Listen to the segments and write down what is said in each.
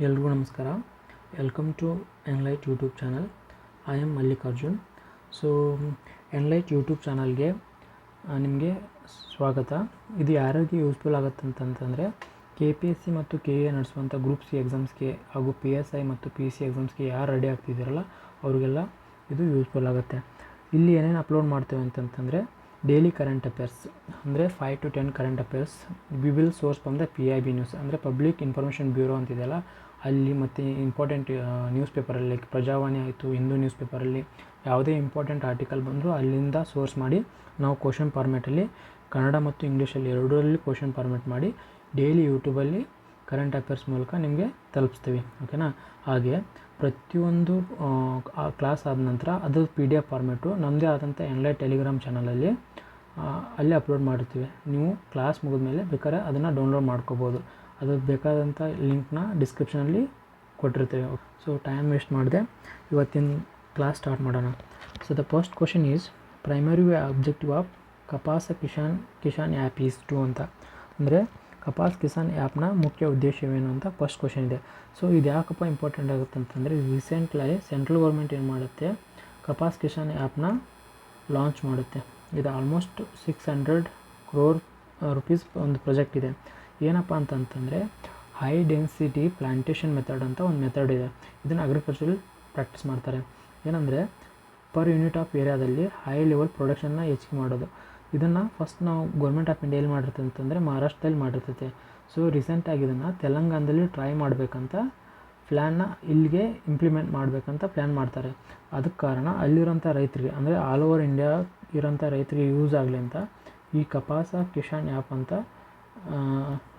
ಎಲ್ರಿಗೂ ನಮಸ್ಕಾರ. Welcome to Enlight YouTube channel. I am Mallikarjun. So Enlight YouTube ಚಾನಲ್ಗೆ ನಿಮಗೆ ಸ್ವಾಗತ. ಇದು ಯಾರಿಗೆ ಯೂಸ್ಫುಲ್ ಆಗುತ್ತೆ ಅಂತಂತಂದರೆ KPSC ಮತ್ತು KA ನಡೆಸುವಂಥ ಗ್ರೂಪ್ ಸಿ ಎಕ್ಸಾಮ್ಸ್ಗೆ ಹಾಗೂ PSI ಮತ್ತು PC ಎಕ್ಸಾಮ್ಸ್ಗೆ ಯಾರು ರೆಡಿ ಆಗ್ತಿದ್ದೀರಲ್ಲ ಅವ್ರಿಗೆಲ್ಲ ಇದು ಯೂಸ್ಫುಲ್ ಆಗುತ್ತೆ. ಇಲ್ಲಿ ಏನೇನು ಅಪ್ಲೋಡ್ ಮಾಡ್ತೇವೆ ಅಂತಂತಂದರೆ ಡೈಲಿ ಕರೆಂಟ್ ಅಫೇರ್ಸ್ ಅಂದರೆ 5 to 10 current affairs we will source from the PIB news ಅಂದರೆ ಪಬ್ಲಿಕ್ ಇನ್ಫಾರ್ಮೇಷನ್ ಬ್ಯೂರೋ ಅಂತಿದೆಯಲ್ಲ ಅಲ್ಲಿ, ಮತ್ತು ಇಂಪಾರ್ಟೆಂಟ್ ನ್ಯೂಸ್ ಪೇಪರಲ್ಲಿ ಲೈಕ್ ಪ್ರಜಾವಾಣಿ ಆಯಿತು, ಹಿಂದೂ ನ್ಯೂಸ್ ಪೇಪರಲ್ಲಿ ಯಾವುದೇ ಇಂಪಾರ್ಟೆಂಟ್ ಆರ್ಟಿಕಲ್ ಬಂದರೂ ಅಲ್ಲಿಂದ ಸೋರ್ಸ್ ಮಾಡಿ ನಾವು ಕ್ವಶನ್ ಫಾರ್ಮೇಟಲ್ಲಿ ಕನ್ನಡ ಮತ್ತು ಇಂಗ್ಲೀಷಲ್ಲಿ ಎರಡರಲ್ಲಿ ಕ್ವಶನ್ ಫಾರ್ಮೇಟ್ ಮಾಡಿ ಡೈಲಿ ಯೂಟ್ಯೂಬಲ್ಲಿ ಕರೆಂಟ್ ಅಫೇರ್ಸ್ ಮೂಲಕ ನಿಮಗೆ ತಲುಪಿಸ್ತೀವಿ. ಓಕೆನಾ. ಹಾಗೆ ಪ್ರತಿಯೊಂದು ಕ್ಲಾಸ್ ಆದ ನಂತರ ಅದು PDF ಫಾರ್ಮೇಟು ನಮ್ಮದೇ ಆದಂಥ ಎನ್ಲೈಟ್ ಟೆಲಿಗ್ರಾಮ್ ಚಾನಲಲ್ಲಿ ಅಲ್ಲಿ ಅಪ್ಲೋಡ್ ಮಾಡಿರ್ತೀವಿ. ನೀವು ಕ್ಲಾಸ್ ಮುಗಿದ್ಮೇಲೆ ಬೇಕಾದ್ರೆ ಅದನ್ನು ಡೌನ್ಲೋಡ್ ಮಾಡ್ಕೋಬೋದು. ಅದಕ್ಕೆ ಬೇಕಾದಂಥ ಲಿಂಕ್ನ ಡಿಸ್ಕ್ರಿಪ್ಷನಲ್ಲಿ ಕೊಟ್ಟಿರ್ತೇವೆ. ಸೊ ಟೈಮ್ ವೇಸ್ಟ್ ಮಾಡಿದೆ, ಇವತ್ತಿನ ಕ್ಲಾಸ್ ಸ್ಟಾರ್ಟ್ ಮಾಡೋಣ. So the first question is primary objective of Kapas Kisan app is to ಅಂತ. ಅಂದರೆ ಕಪಾಸ್ ಕಿಸಾನ್ ಆ್ಯಪ್ನ ಮುಖ್ಯ ಉದ್ದೇಶವೇನು ಅಂತ ಫಸ್ಟ್ ಕ್ವಶನ್ ಇದೆ. ಸೊ ಇದು ಯಾಕಪ್ಪ ಇಂಪಾರ್ಟೆಂಟ್ ಆಗುತ್ತೆ ಅಂತಂದರೆ ರೀಸೆಂಟ್ಲಿ ಸೆಂಟ್ರಲ್ ಗೌರ್ಮೆಂಟ್ ಏನು ಮಾಡುತ್ತೆ, ಕಪಾಸ್ ಕಿಸಾನ್ ಆ್ಯಪ್ನ ಲಾಂಚ್ ಮಾಡುತ್ತೆ. ಇದು ಆಲ್ಮೋಸ್ಟ್ 600 crore rupees ಒಂದು ಪ್ರಾಜೆಕ್ಟ್ ಇದೆ. ಏನಪ್ಪ ಅಂತಂತಂದರೆ ಹೈ ಡೆನ್ಸಿಟಿ ಪ್ಲಾಂಟೇಷನ್ ಮೆಥಡ್ ಅಂತ ಒಂದು ಮೆಥಡ್ ಇದೆ. ಇದನ್ನು ಅಗ್ರಿಕಲ್ಚರಲ್ಲಿ ಪ್ರಾಕ್ಟೀಸ್ ಮಾಡ್ತಾರೆ. ಏನಂದರೆ ಪರ್ ಯೂನಿಟ್ ಆಫ್ ಏರಿಯಾದಲ್ಲಿ ಹೈ ಲೆವೆಲ್ ಪ್ರೊಡಕ್ಷನ್ನ ಹೆಚ್ಚಿಗೆ ಮಾಡೋದು. ಇದನ್ನು ಫಸ್ಟ್ ನಾವು ಗೌರ್ಮೆಂಟ್ ಆಫ್ ಇಂಡಿಯಾ ಎಲ್ಲಿ ಮಾಡಿರ್ತದೆ ಅಂತಂದರೆ ಮಹಾರಾಷ್ಟ್ರದಲ್ಲಿ ಮಾಡಿರ್ತೈತೆ. ಸೊ ರೀಸೆಂಟಾಗಿ ಇದನ್ನು ತೆಲಂಗಾಣದಲ್ಲಿ ಟ್ರೈ ಮಾಡಬೇಕಂತ ಪ್ಲ್ಯಾನ್ನ ಇಲ್ಲಿಗೆ ಇಂಪ್ಲಿಮೆಂಟ್ ಮಾಡಬೇಕಂತ ಪ್ಲ್ಯಾನ್ ಮಾಡ್ತಾರೆ. ಅದಕ್ಕೆ ಕಾರಣ ಅಲ್ಲಿರೋಂಥ ರೈತರಿಗೆ ಅಂದರೆ ಆಲ್ ಓವರ್ ಇಂಡಿಯಾ ಇರೋಂಥ ರೈತರಿಗೆ ಯೂಸ್ ಆಗಲಿ ಅಂತ ಈ ಕಪಾಸ ಕಿಸಾನ್ ಆ್ಯಪ್ ಅಂತ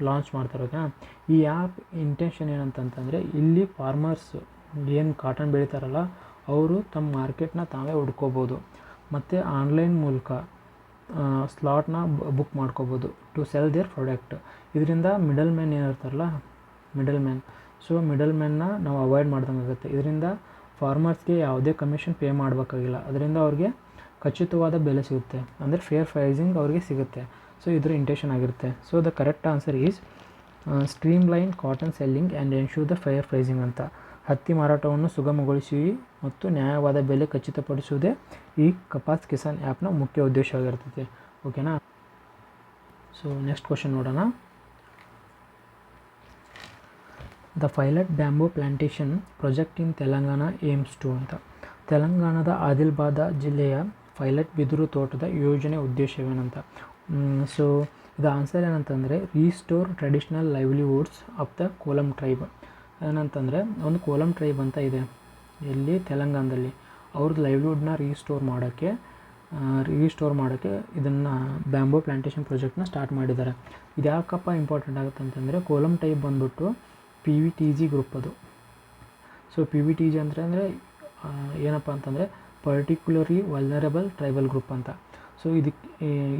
ಲಾಂಚ್ ಮಾಡ್ತಾರೆ. ಓಕೆನಾ. ಈ ಆ್ಯಪ್ ಇಂಟೆನ್ಷನ್ ಏನಂತಂತಂದರೆ ಇಲ್ಲಿ ಫಾರ್ಮರ್ಸ್ ಏನು ಕಾಟನ್ ಬೆಳೀತಾರಲ್ಲ ಅವರು ತಮ್ಮ ಮಾರ್ಕೆಟ್ನ ತಾವೇ ಹುಡ್ಕೋಬೋದು ಮತ್ತು ಆನ್ಲೈನ್ ಮೂಲಕ ಸ್ಲಾಟ್ನ ಬುಕ್ ಮಾಡ್ಕೋಬೋದು ಟು ಸೆಲ್ ದೇರ್ ಪ್ರಾಡಕ್ಟ್. ಇದರಿಂದ ಮಿಡಲ್ ಮ್ಯಾನ್ ಏನಿರ್ತಾರಲ್ಲ ಸೊ ಮಿಡಲ್ ಮ್ಯಾನ್ನ ನಾವು ಅವಾಯ್ಡ್ ಮಾಡ್ದಂಗೆ ಆಗುತ್ತೆ. ಇದರಿಂದ ಫಾರ್ಮರ್ಸ್ಗೆ ಯಾವುದೇ ಕಮಿಷನ್ ಪೇ ಮಾಡಬೇಕಾಗಿಲ್ಲ. ಅದರಿಂದ ಅವ್ರಿಗೆ ಖಚಿತವಾದ ಬೆಲೆ ಸಿಗುತ್ತೆ, ಅಂದರೆ ಫೇರ್ ಪ್ರೈಸಿಂಗ್ ಅವ್ರಿಗೆ ಸಿಗುತ್ತೆ. ಸೊ ಇದರ ಇಂಟೆನ್ಷನ್ ಆಗಿರುತ್ತೆ. So the correct answer is stream line cotton selling and ensure the fair pricing ಅಂತ. ಹತ್ತಿ ಮಾರಾಟವನ್ನು ಸುಗಮಗೊಳಿಸಿ ಮತ್ತು ನ್ಯಾಯವಾದ ಬೆಲೆ ಖಚಿತಪಡಿಸುವುದೇ ಈ ಕಪಾಸ್ ಕಿಸಾನ್ ಆ್ಯಪ್ನ ಮುಖ್ಯ ಉದ್ದೇಶವಾಗಿರ್ತೈತೆ. ಓಕೆನಾ. ಸೊ ನೆಕ್ಸ್ಟ್ ಕ್ವಶನ್ ನೋಡೋಣ. The pilot bamboo plantation project in Telangana aims to ಅಂತ. ತೆಲಂಗಾಣದ ಆದಿಲಾಬಾದ್ ಜಿಲ್ಲೆಯ ಪೈಲಟ್ ಬಿದಿರು ತೋಟದ ಯೋಜನೆ ಉದ್ದೇಶವೇನಂತ. ಸೊ ಇದು ಆನ್ಸರ್ ಏನಂತಂದರೆ restore traditional livelihoods of the Kolam tribe. ಏನಂತಂದರೆ ಒಂದು ಕೋಲಂ ಟ್ರೈಬ್ ಅಂತ ಇದೆ ಎಲ್ಲಿ ತೆಲಂಗಾಣದಲ್ಲಿ. ಅವ್ರದ್ದು ಲೈವ್ಲಿಹುಡ್ನ ರೀಸ್ಟೋರ್ ಮಾಡೋಕ್ಕೆ ಇದನ್ನು ಬ್ಯಾಂಬೂ ಪ್ಲಾಂಟೇಷನ್ ಪ್ರಾಜೆಕ್ಟ್ನ ಸ್ಟಾರ್ಟ್ ಮಾಡಿದ್ದಾರೆ. ಇದು ಯಾಕಪ್ಪ ಇಂಪಾರ್ಟೆಂಟ್ ಆಗುತ್ತೆ ಅಂತಂದರೆ ಕೋಲಂ ಟೈಪ್ ಬಂದ್ಬಿಟ್ಟು PVTG ಗ್ರೂಪ್ ಅದು. ಸೊ PVTG ಅಂದರೆ ಏನಪ್ಪ ಅಂತಂದರೆ ಪರ್ಟಿಕ್ಯುಲರ್ಲಿ ವಲ್ನರಬಲ್ ಟ್ರೈಬಲ್ ಗ್ರೂಪ್ ಅಂತ. ಸೊ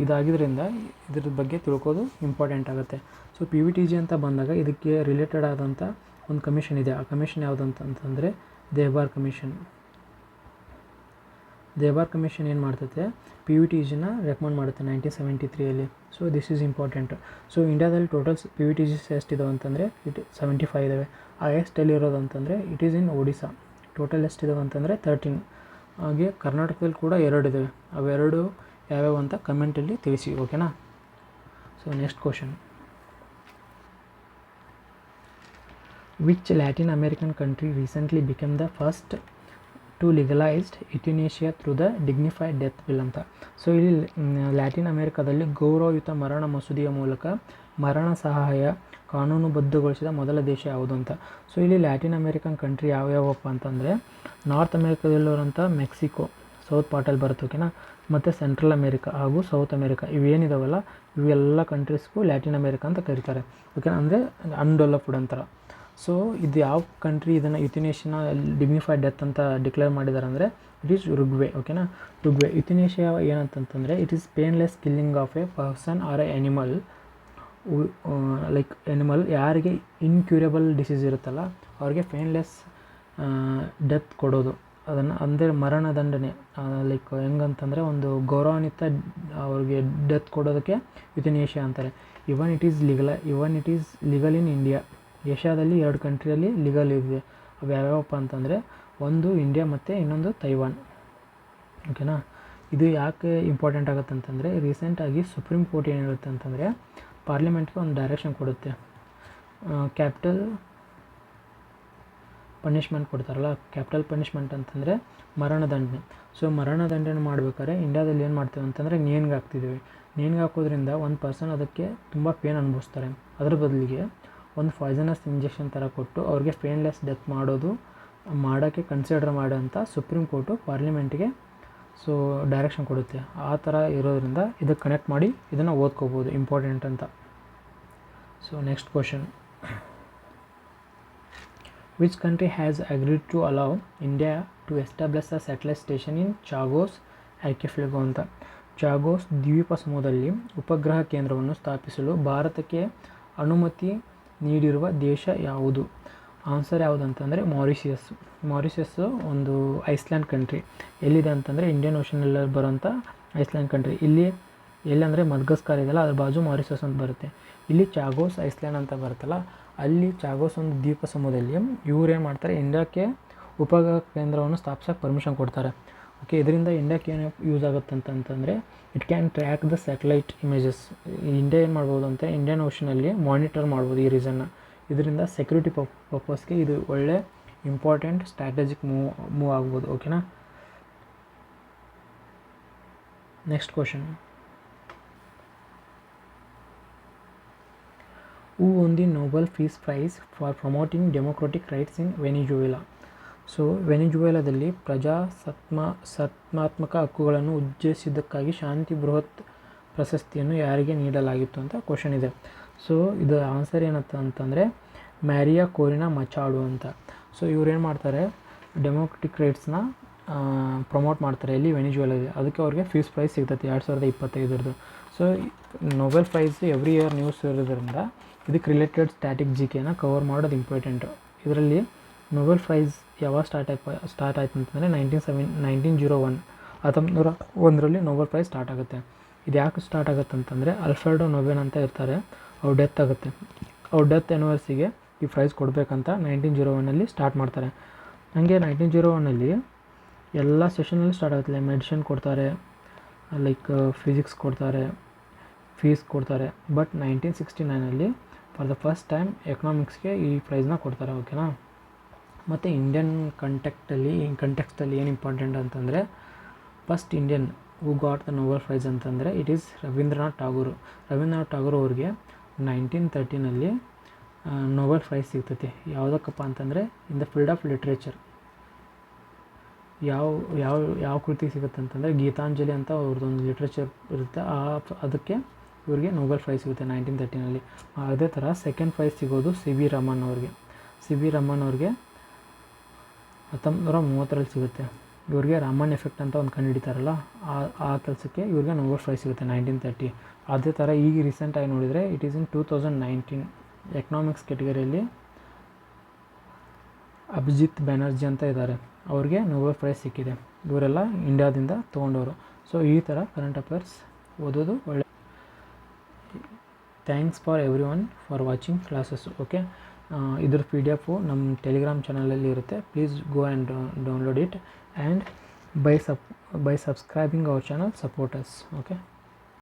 ಇದಾಗಿದ್ದರಿಂದ ಇದ್ರ ಬಗ್ಗೆ ತಿಳ್ಕೋದು ಇಂಪಾರ್ಟೆಂಟ್ ಆಗುತ್ತೆ. ಸೊ PVTG ಅಂತ ಬಂದಾಗ ಇದಕ್ಕೆ ರಿಲೇಟೆಡ್ ಆದಂಥ ಒಂದು ಕಮಿಷನ್ ಇದೆ. ಆ ಕಮಿಷನ್ ಯಾವುದಂತಂತಂದರೆ ದೇಬಾರ್ ಕಮಿಷನ್ ಏನು ಮಾಡ್ತೈತೆ, PVTGನ ರೆಕಮೆಂಡ್ ಮಾಡುತ್ತೆ 1973 so this is important. So ಇಂಡಿಯಾದಲ್ಲಿ ಟೋಟಲ್ PVTGs ಎಷ್ಟಿದಾವೆ ಅಂತಂದರೆ 75 ಇದ್ದಾವೆ. ಆ ಎಷ್ಟೆಲ್ಲಿರೋದು ಅಂತಂದರೆ it is in Odisha. Total ಎಷ್ಟಿದಾವೆ ಅಂತಂದರೆ 13. ಹಾಗೆ ಕರ್ನಾಟಕದಲ್ಲಿ ಕೂಡ 2 ಇದ್ದಾವೆ. ಅವೆರಡು ಯಾವ್ಯಾವ ಅಂತ ಕಮೆಂಟಲ್ಲಿ ತಿಳಿಸಿ. ಓಕೆನಾ. So next question. Which Latin American country recently become the first to legalised euthanasia through the dignified death bill ಅಂತ. ಸೊ ಇಲ್ಲಿ ಲ್ಯಾಟಿನ್ ಅಮೇರಿಕಾದಲ್ಲಿ ಗೌರವಯುತ ಮರಣ ಮಸೂದೆಯ ಮೂಲಕ ಮರಣ ಸಹಾಯ ಕಾನೂನುಬದ್ಧಗೊಳಿಸಿದ ಮೊದಲ ದೇಶ ಯಾವುದು ಅಂತ. ಸೊ ಇಲ್ಲಿ ಲ್ಯಾಟಿನ್ ಅಮೇರಿಕನ್ ಕಂಟ್ರಿ ಯಾವ್ಯಾವಪ್ಪ ಅಂತಂದರೆ ನಾರ್ತ್ ಅಮೇರಿಕಾದಲ್ಲಿರೋಂಥ ಮೆಕ್ಸಿಕೋ ಸೌತ್ ಪಾರ್ಟಲ್ಲಿ ಬರುತ್ತೆ. ಓಕೆನಾ. ಮತ್ತು ಸೆಂಟ್ರಲ್ ಅಮೇರಿಕಾ ಹಾಗೂ ಸೌತ್ ಅಮೇರಿಕಾ ಇವೇನಿದಾವಲ್ಲ ಇವೆಲ್ಲ ಕಂಟ್ರೀಸ್ಗೂ ಲ್ಯಾಟಿನ್ ಅಮೇರಿಕಾ ಅಂತ ಕರೀತಾರೆ. ಓಕೆನಾ. ಅಂದರೆ ಅನ್ಡೆವಲಪ್ಡ್ ಅಂತಾರೆ. ಸೊ ಇದು ಯಾವ ಕಂಟ್ರಿ ಇದನ್ನು ಯುಥೇನೇಷಿಯಾನ ಡಿಗ್ನಿಫೈಡ್ ಡೆತ್ ಅಂತ ಡಿಕ್ಲೇರ್ ಮಾಡಿದ್ದಾರೆ ಅಂದರೆ ಇಟ್ ಈಸ್ ಉರುಗ್ವೆ. ಓಕೆನಾ. ಉರುಗ್ವೆ. ಯುಥೇನೇಷಿಯಾ ಏನಂತಂತಂದರೆ it is painless killing of a person or a animal. ಯಾರಿಗೆ ಇನ್ಕ್ಯೂರಬಲ್ ಡಿಸೀಸ್ ಇರುತ್ತಲ್ಲ ಅವ್ರಿಗೆ ಪೇನ್ಲೆಸ್ ಡೆತ್ ಕೊಡೋದು. ಅದನ್ನು ಅಂದರೆ ಮರಣದಂಡನೆ ಹೆಂಗಂತಂದರೆ ಒಂದು ಗೌರವಾನ್ವಿತ ಅವ್ರಿಗೆ ಡೆತ್ ಕೊಡೋದಕ್ಕೆ ಯುಥೇನೇಷಿಯಾ ಅಂತಾರೆ. ಇವನ್ it is legal in India. ಏಷ್ಯಾದಲ್ಲಿ 2 ಕಂಟ್ರಿಯಲ್ಲಿ ಲೀಗಲ್ ಇದೆ. ಅವು ಯಾವ್ಯಾವಪ್ಪ ಅಂತಂದರೆ ಒಂದು ಇಂಡಿಯಾ ಮತ್ತು ಇನ್ನೊಂದು ತೈವಾನ್. ಓಕೆನಾ. ಇದು ಯಾಕೆ ಇಂಪಾರ್ಟೆಂಟ್ ಆಗುತ್ತೆ ಅಂತಂದರೆ ರೀಸೆಂಟಾಗಿ ಸುಪ್ರೀಂ ಕೋರ್ಟ್ ಏನು ಹೇಳುತ್ತೆ ಅಂತಂದರೆ ಪಾರ್ಲಿಮೆಂಟ್ಗೆ ಒಂದು ಡೈರೆಕ್ಷನ್ ಕೊಡುತ್ತೆ. ಕ್ಯಾಪಿಟಲ್ ಪನಿಷ್ಮೆಂಟ್ ಕೊಡ್ತಾರಲ್ಲ, ಕ್ಯಾಪಿಟಲ್ ಪನಿಷ್ಮೆಂಟ್ ಅಂತಂದರೆ ಮರಣದಂಡನೆ. ಸೊ ಮರಣದಂಡನೆ ಮಾಡ್ಬೇಕಾದ್ರೆ ಇಂಡಿಯಾದಲ್ಲಿ ಏನು ಮಾಡ್ತೇವೆ ಅಂತಂದರೆ ನೇಣಿಗೆ ಹಾಕ್ತಿದ್ದೀವಿ. ನೇಣಿಗೆ ಹಾಕೋದ್ರಿಂದ ಒಂದು ಪರ್ಸನ್ ಅದಕ್ಕೆ ತುಂಬ ಪೇನ್ ಅನುಭವಿಸ್ತಾರೆ. ಅದ್ರ ಬದಲಿಗೆ ಒಂದು ಪಾಯ್ಸನಸ್ ಇಂಜೆಕ್ಷನ್ ಥರ ಕೊಟ್ಟು ಅವ್ರಿಗೆ ಪೇನ್ಲೆಸ್ ಡೆತ್ ಮಾಡೋಕ್ಕೆ ಕನ್ಸಿಡರ್ ಮಾಡೋ ಅಂತ ಸುಪ್ರೀಂ ಕೋರ್ಟು ಪಾರ್ಲಿಮೆಂಟ್ಗೆ ಸೊ ಡೈರೆಕ್ಷನ್ ಕೊಡುತ್ತೆ. ಆ ಥರ ಇರೋದ್ರಿಂದ ಇದಕ್ಕೆ ಕನೆಕ್ಟ್ ಮಾಡಿ ಇದನ್ನು ಓದ್ಕೋಬೋದು, ಇಂಪಾರ್ಟೆಂಟ್ ಅಂತ. So next question, which country has agreed to allow India to establish a satellite station in Chagos archipelago ಅಂತ. ಚಾಗೋಸ್ ದ್ವೀಪ ಸಮೂಹದಲ್ಲಿ ಉಪಗ್ರಹ ಕೇಂದ್ರವನ್ನು ಸ್ಥಾಪಿಸಲು ಭಾರತಕ್ಕೆ ಅನುಮತಿ ನೀಡಿರುವ ದೇಶ ಯಾವುದು? ಆನ್ಸರ್ ಯಾವುದು ಅಂತಂದರೆ ಮಾರಿಷಿಯಸ್ಸು ಒಂದು ಐಸ್ಲ್ಯಾಂಡ್ ಕಂಟ್ರಿ. ಎಲ್ಲಿದೆ ಅಂತಂದರೆ ಇಂಡಿಯನ್ ಓಷನಲ್ಲಿ ಬರೋಂಥ ಐಸ್ಲ್ಯಾಂಡ್ ಕಂಟ್ರಿ. ಎಲ್ಲಂದರೆ ಮಡ್ಗಸ್ಕರ್ ಇದೆಯಲ್ಲ, ಅದ್ರ ಬಾಜು ಮಾರಿಷಿಯಸ್ ಅಂತ ಬರುತ್ತೆ. ಇಲ್ಲಿ ಚಾಗೋಸ್ ಐಸ್ಲ್ಯಾಂಡ್ ಅಂತ ಬರುತ್ತಲ್ಲ, ಅಲ್ಲಿ ಚಾಗೋಸ್ ಒಂದು ದ್ವೀಪ ಸಮೂಹದಲ್ಲಿ ಇವ್ರು ಏನು ಮಾಡ್ತಾರೆ, ಇಂಡಿಯಾಕ್ಕೆ ಉಪಗ್ರಹ ಕೇಂದ್ರವನ್ನು ಸ್ಥಾಪಿಸೋಕ್ಕೆ ಪರ್ಮಿಷನ್ ಕೊಡ್ತಾರೆ. ಓಕೆ, ಇದರಿಂದ ಇಂಡಿಯಾಕ್ಕೆ ಏನು ಯೂಸ್ ಆಗುತ್ತೆ ಅಂತಂದರೆ it can track the satellite images. India ಏನು ಮಾಡ್ಬೋದು ಅಂತ ಇಂಡಿಯನ್ ಓಷನಲ್ಲಿ ಮಾನಿಟರ್ ಮಾಡ್ಬೋದು ಈ ರೀಸನ್ನ. ಇದರಿಂದ ಸೆಕ್ಯೂರಿಟಿ ಪರ್ಪಸ್ಗೆ ಇದು ಒಳ್ಳೆ ಇಂಪಾರ್ಟೆಂಟ್ ಸ್ಟ್ರಾಟಜಿಕ್ ಮೂವ್ ಆಗ್ಬೋದು. ಓಕೆನಾ. Next question, who won the Nobel Peace Prize for promoting democratic rights in Venezuela? So ವೆನಿಜುವೆಲಾದಲ್ಲಿ ಪ್ರಜಾಸತ್ತಾತ್ಮಕ ಹಕ್ಕುಗಳನ್ನು ಉದ್ದೇಶಿಸಿದ್ದಕ್ಕಾಗಿ ಶಾಂತಿ ಬೃಹತ್ ಪ್ರಶಸ್ತಿಯನ್ನು ಯಾರಿಗೆ ನೀಡಲಾಗಿತ್ತು ಅಂತ ಕ್ವಶನ್ ಇದೆ. ಸೊ ಇದು ಆನ್ಸರ್ ಏನಂತ ಅಂತಂದರೆ ಮ್ಯಾರಿಯಾ ಕೋರಿನಾ ಮಚಾಡೋ ಅಂತ. ಸೊ ಇವ್ರೇನು ಮಾಡ್ತಾರೆ, ಡೆಮೋಕ್ರೆಟಿಕ್ ರೈಟ್ಸ್ನ ಪ್ರಮೋಟ್ ಮಾಡ್ತಾರೆ ಇಲ್ಲಿ ವೆನಿಜುವೆಲಾದಲ್ಲಿ. ಅದಕ್ಕೆ ಅವ್ರಿಗೆ ಪೀಸ್ ಪ್ರೈಸ್ ಸಿಗ್ತೈತೆ 2025. So Nobel prize every year news ಇರೋದ್ರಿಂದ ಇದಕ್ಕೆ ರಿಲೇಟೆಡ್ ಸ್ಟ್ಯಾಟಿಕ್ ಜಿಕೆನ ಕವರ್ ಮಾಡೋದು ಇಂಪಾರ್ಟೆಂಟು. ಇದರಲ್ಲಿ ನೊಬೆಲ್ ಪ್ರೈಸ್ ಯಾವಾಗ ಸ್ಟಾರ್ಟ್ ಆಯ್ತು ಅಂತಂದರೆ 1901 ನೊಬೆಲ್ ಪ್ರೈಸ್ ಸ್ಟಾರ್ಟ್ ಆಗುತ್ತೆ. ಇದು ಯಾಕೆ ಸ್ಟಾರ್ಟ್ ಆಗುತ್ತೆ ಅಂತಂದರೆ ಆಲ್ಫ್ರೆಡೋ ನೊಬೆಲ್ ಅಂತ ಇರ್ತಾರೆ, ಅವ್ರು ಡೆತ್ ಆಗುತ್ತೆ. ಅವ್ರ ಡೆತ್ ಆ್ಯನಿವರ್ಸಿಗೆ ಈ ಪ್ರೈಸ್ ಕೊಡಬೇಕಂತ 1901 ಸ್ಟಾರ್ಟ್ ಮಾಡ್ತಾರೆ. ಹಾಗೆ 1901 ಎಲ್ಲ ಸೆಷನಲ್ಲಿ ಸ್ಟಾರ್ಟ್ ಆಗುತ್ತೆ. ಮೆಡಿಸಿನ್ ಕೊಡ್ತಾರೆ, ಲೈಕ್ ಫಿಸಿಕ್ಸ್ ಕೊಡ್ತಾರೆ, ಫೀಸ್ ಕೊಡ್ತಾರೆ. But 1969 for the first time ಎಕನಾಮಿಕ್ಸ್ಗೆ ಈ ಪ್ರೈಸ್ನ ಕೊಡ್ತಾರೆ. ಓಕೆನಾ. ಮತ್ತು ಇಂಡಿಯನ್ ಕಂಟೆಕ್ಸ್ಟಲ್ಲಿ ಏನು ಇಂಪಾರ್ಟೆಂಟ್ ಅಂತಂದರೆ first Indian who got the Nobel prize ಅಂತಂದರೆ ಇಟ್ ಈಸ್ ರವೀಂದ್ರನಾಥ್ ಟಾಗೂರ್ ಅವ್ರಿಗೆ 1913 ನೊಬೆಲ್ ಪ್ರೈಸ್ ಸಿಗ್ತೈತಿ. ಯಾವುದಕ್ಕಪ್ಪ ಅಂತಂದರೆ in the field of literature. ಯಾವ ಕೃತಿಗೆ ಸಿಗುತ್ತೆ ಅಂತಂದರೆ ಗೀತಾಂಜಲಿ ಅಂತ ಅವ್ರದ್ದೊಂದು ಲಿಟ್ರೇಚರ್ ಇರುತ್ತೆ, ಅದಕ್ಕೆ ಇವ್ರಿಗೆ ನೊಬೆಲ್ ಪ್ರೈಸ್ ಸಿಗುತ್ತೆ 1913. ಅದೇ ಥರ ಸೆಕೆಂಡ್ ಪ್ರೈಸ್ ಸಿಗೋದು ಸಿ ವಿ ರಮನ್ ಅವ್ರಿಗೆ 1930 ಸಿಗುತ್ತೆ. ಇವ್ರಿಗೆ ರಾಮನ್ ಎಫೆಕ್ಟ್ ಅಂತ ಒಂದು ಕಂಡುಹಿಡಿತಾರಲ್ಲ, ಆ ಕೆಲಸಕ್ಕೆ ಇವ್ರಿಗೆ ನೊಬೆಲ್ ಪ್ರೈಸ್ ಸಿಗುತ್ತೆ 1930. ಅದೇ ಥರ ಈಗ ರೀಸೆಂಟಾಗಿ ನೋಡಿದರೆ ಇಟ್ ಈಸ್ ಇನ್ 2019 ಎಕನಾಮಿಕ್ಸ್ ಕೆಟಗರಿಯಲ್ಲಿ ಅಭಿಜಿತ್ ಬ್ಯಾನರ್ಜಿ ಅಂತ ಇದ್ದಾರೆ, ಅವ್ರಿಗೆ ನೊಬೆಲ್ ಪ್ರೈಸ್ ಸಿಕ್ಕಿದೆ. ಇವರೆಲ್ಲ ಇಂಡಿಯಾದಿಂದ ತೊಗೊಂಡವರು. ಸೊ ಈ ಥರ ಕರೆಂಟ್ ಅಫೇರ್ಸ್ ಓದೋದು ಒಳ್ಳೆ. Thanks for every one for watching classes. Okay, ಇದ್ರ PDF ನಮ್ಮ ಟೆಲಿಗ್ರಾಮ್ ಚಾನಲಲ್ಲಿ ಇರುತ್ತೆ. Please go and download it and by subscribing our channel support us. Okay.